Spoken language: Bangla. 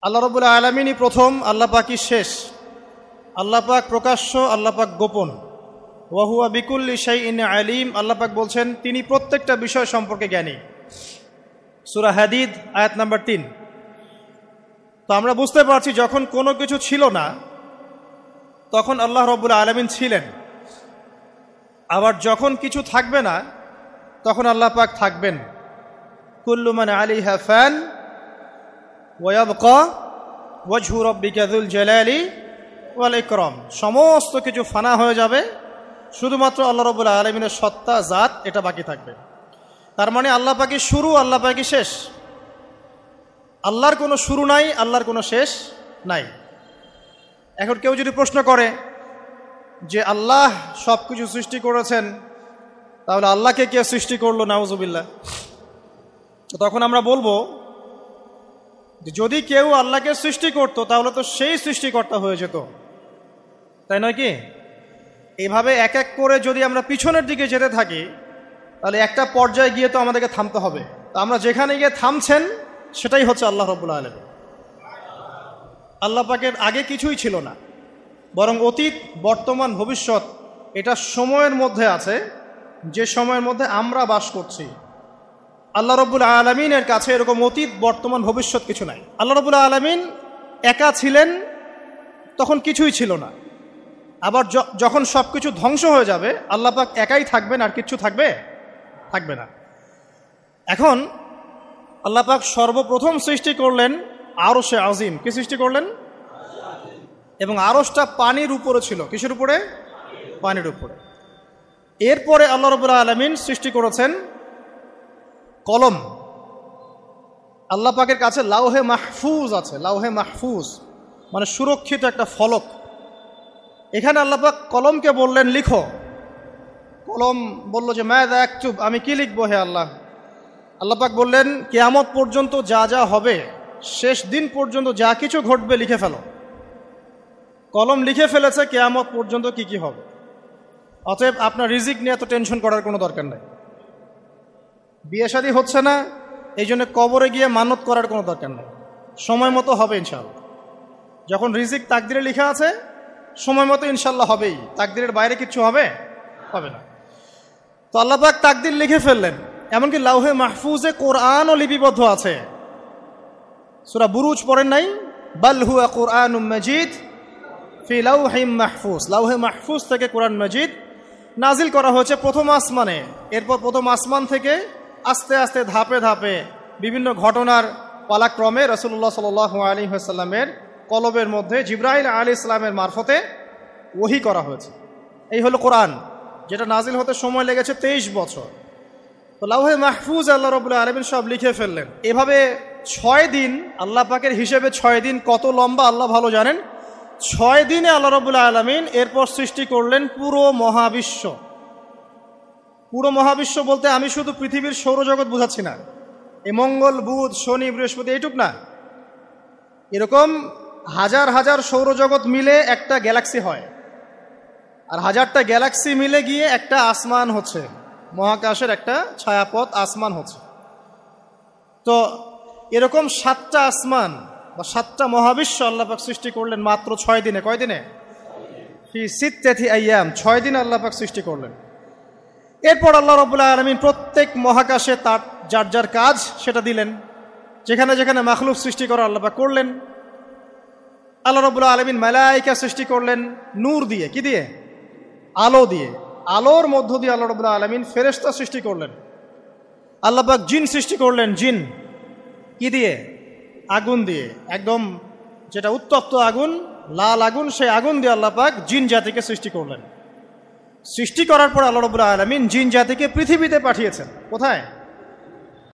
আল্লাহ রাব্বুল আলামিনই প্রথম, আল্লাহ পাকই শেষ। আল্লাহ পাক প্রকাশ্য, আল্লাহ পাক গোপন। ওয়া হুয়া বিকুল্লি শাইইন আলিম। আল্লাহ পাক বলছেন তিনি প্রত্যেকটা বিষয় সম্পর্কে জ্ঞানী। সূরা হাদিদ আয়াত নাম্বার 3। তো আমরা বুঝতে পারছি যখন কোনো কিছু ছিল না তখন আল্লাহ রাব্বুল আলামিন ছিলেন, আবার যখন কিছু থাকবে না তখন আল্লাহ পাক থাকবেন। কুল্লু মান আলাইহা ফান ওয়া ইয়াবকা ওয়াজহু রাব্বিকা যুল জালালি ওয়াল ইকরাম। সমস্ত কিছু ফানা হয়ে যাবে, শুধুমাত্র আল্লাহ রাব্বুল আলামিনের সত্তা, জাত এটা বাকি থাকবে। তার মানে আল্লাহ পাকই শুরু, আল্লাহ পাকই শেষ। আল্লাহর কোনো শুরু নাই, আল্লাহর কোনো শেষ নাই। এখন কেউ যদি প্রশ্ন করে যে আল্লাহ সব কিছু সৃষ্টি করেছেন, তাহলে আল্লাহকে কে সৃষ্টি করলো? নাউজুবিল্লাহ। তো তখন আমরা বলবো যে যদি কেউ আল্লাহকে সৃষ্টি করত তাহলে তো সেই সৃষ্টিকর্তা হয়ে যেত, তাই নয় কি? এইভাবে এক এক করে যদি আমরা পিছনের দিকে যেতে থাকি তাহলে একটা পর্যায়ে গিয়ে তো আমাদেরকে থামতে হবে। তো আমরা যেখানে গিয়ে থামছেন সেটাই হচ্ছে আল্লাহ রাব্বুল আলামিন। আল্লাহ পাকের আগে কিছুই ছিল না, বরং অতীত, বর্তমান, ভবিষ্যৎ এটা সময়ের মধ্যে আছে, যে সময়ের মধ্যে আমরা বাস করছি। আল্লাহ রাব্বুল আলামিনের কাছে এরকম অতীত, বর্তমান, ভবিষ্যৎ কিছু নাই। আল্লাহ রাব্বুল আলামিন একা ছিলেন, তখন কিছুই ছিল না। আবার যখন সব কিছু ধ্বংস হয়ে যাবে আল্লাহ পাক একাই থাকবেন, আর কিচ্ছু থাকবে না। এখন আল্লাহ পাক সর্বপ্রথম সৃষ্টি করলেন আরশে আজিম। কি সৃষ্টি করলেন? এবং আরশটা পানির উপরে ছিল। কিসের উপরে? পানির উপরে। এরপরে আল্লাহ রাব্বুল আলামিন সৃষ্টি করেছেন কলম। আল্লাহ পাকের কাছে লাউহে মাহফুজ আছে। লাউহে মাহফুজ মানে সুরক্ষিত একটা ফলক। এখানে আল্লাহ পাক কলমকে বললেন লিখো। কলম বলল যে মাযা আকতুব, আমি কি লিখবো হে আল্লাহ? আল্লাহ পাক বললেন কিয়ামত পর্যন্ত যা যা হবে, শেষ দিন পর্যন্ত যা কিছু ঘটবে লিখে ফেলো। কলম লিখে ফেলেছে কিয়ামত পর্যন্ত কি কি হবে। অতএব আপনার রিজিক নিয়ে এত টেনশন করার কোনো দরকার নেই। বিয়ে শাদী হচ্ছে না, এই জন্য কবরে গিয়ে মানত করার কোনো দরকার নেই। সময় মতো হবে ইনশাআল্লাহ। যখন রিজিক তাকদিরে লেখা আছে সময় মতো ইনশাআল্লাহ হবেই। তাকদিরের বাইরে কিচ্ছু হবে না। তো আল্লাহ পাক তাকদির লিখে ফেললেন। এমনকি লাউহে মাহফুজে কোরআনও লিপিবদ্ধ আছে। সূরা বুরুজ পড়েন নাই? বাল হুয়া কুরআনুম মাজিদ ফি লাউহিম মাহফুজ। লাউহে মাহফুজ থেকে কোরআন মাজিদ নাজিল করা হয়েছে প্রথম আসমানে। এরপর প্রথম আসমান থেকে আস্তে আস্তে ধাপে ধাপে বিভিন্ন ঘটনার পালাক্রমে রাসূলুল্লাহ সাল্লাল্লাহু আলাইহি ওয়াসাল্লামের কলবের মধ্যে জিবরাইল আলাইহিস সালামের মারফতে ওহী করা হয়েছে। এই হলো কোরআন, যেটা নাজিল হতে সময় লেগেছে 23 বছর। তো লাউহে মাহফুজ আল্লাহ রাব্বুল আলামিন সব লিখে ফেললেন। এভাবে 6 দিন, আল্লাহ পাকের হিসেবে 6 দিন কত লম্বা আল্লাহ ভালো জানেন। 6 দিনে আল্লাহ রাব্বুল আলামিন এরপর সৃষ্টি করলেন পুরো মহাবিশ্ব। পুরো মহাবিশ্ব বলতে আমি শুধু পৃথিবীর সৌরজগৎ বোঝাচ্ছি না। এই মঙ্গল, বুধ, শনি, বৃহস্পতি এইটুক না, এরকম হাজার হাজার সৌরজগৎ মিলে একটা গ্যালাক্সি হয়, আর হাজারটা গ্যালাক্সি মিলে গিয়ে একটা আসমান হচ্ছে, মহাকাশের একটা ছায়াপথ আসমান হচ্ছে। তো এরকম 7টা আসমান বা 7টা মহাবিশ্ব আল্লাহ পাক সৃষ্টি করলেন মাত্র 6 দিনে। কয় দিনে? ফি সিত্তাতি আইয়াম। 6 দিনে আল্লাহ পাক সৃষ্টি করলেন। এরপর আল্লাহ রাব্বুল আলামিন প্রত্যেক মহাকাশে তার যার যার কাজ সেটা দিলেন। যেখানে যেখানে মাখলুক সৃষ্টি করা আল্লাহ পাক করলেন। আল্লাহ রাব্বুল আলামিন মালায়েকা সৃষ্টি করলেন নূর দিয়ে। কি দিয়ে? আলো দিয়ে। আলোর মধ্য দিয়ে আল্লাহ রাব্বুল আলামিন ফেরেশতা সৃষ্টি করলেন। আল্লাহ পাক জিন সৃষ্টি করলেন। জিন কি দিয়ে? আগুন দিয়ে। একদম যেটা উত্তপ্ত আগুন, লাল আগুন, সেই আগুন দিয়ে আল্লাহ পাক জিন জাতিকে সৃষ্টি করলেন। সৃষ্টি করার পর আল্লাহ রাব্বুল আলামিন জিন জাতিকে পৃথিবীতে পাঠিয়েছেন। কোথায়?